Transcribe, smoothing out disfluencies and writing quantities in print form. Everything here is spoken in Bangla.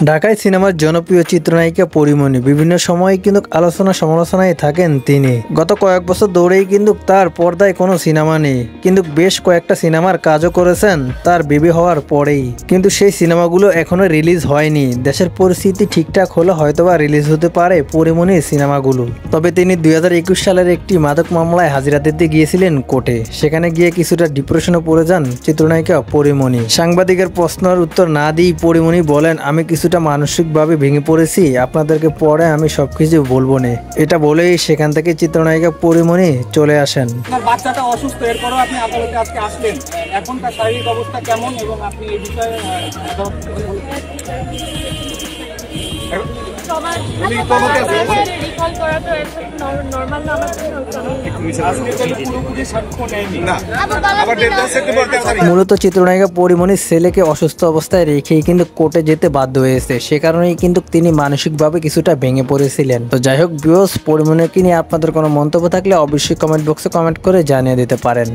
ঢাকায় সিনেমার জনপ্রিয় চিত্রনায়িকা পরীমনি বিভিন্ন সময় কিন্তু আলোচনা সমালোচনায় থাকেন তিনি। গত কয়েক বছর ধরেই কিন্তু তার পর্দায় কোনো সিনেমা নেই, কিন্তু বেশ কয়েকটা সিনেমার কাজও করেছেন তার বেবি হওয়ার পরেই। কিন্তু সেই সিনেমাগুলো এখনো রিলিজ হয়নি। দেশের পরিস্থিতি ঠিকঠাক হলে হয়তোবা রিলিজ হতে পারে পরীমনির সিনেমাগুলো। তবে তিনি 2021 সালের একটি মাদক মামলায় হাজিরা দিতে গিয়েছিলেন কোর্টে। সেখানে গিয়ে কিছুটা ডিপ্রেশনে পড়ে যান চিত্রনায়িকা পরীমনি। সাংবাদিকের প্রশ্নের উত্তর না দিয়ে পরীমনি বলেন, আমি কিছুটা মানসিকভাবে ভেঙে পড়েছি, আপনাদেরকে পরে আমি সবকিছু বলবো না। এটা বলেই সেখান থেকে চিত্রনায়িকা পরীমনি চলে আসেন। বাচ্চাটা অসুস্থ, এরপরও আপনি আদালতে আজকে আসলেন, এখন তার শারীরিক অবস্থা কেমন এবং আপনি এই বিষয়ে মূলত চিত্রনায়িকা পরীমনির ছেলেকে অসুস্থ অবস্থায় রেখেই কিন্তু কোর্টে যেতে বাধ্য হয়েছে। সে কারণেই কিন্তু তিনি মানসিকভাবে কিছুটা ভেঙে পড়েছিলেন। তো যাই হোক ভিউয়ার্স, পরীমনিকে নিয়ে আপনাদের কোনো মন্তব্য থাকলে অবশ্যই কমেন্ট বক্সে কমেন্ট করে জানিয়ে দিতে পারেন।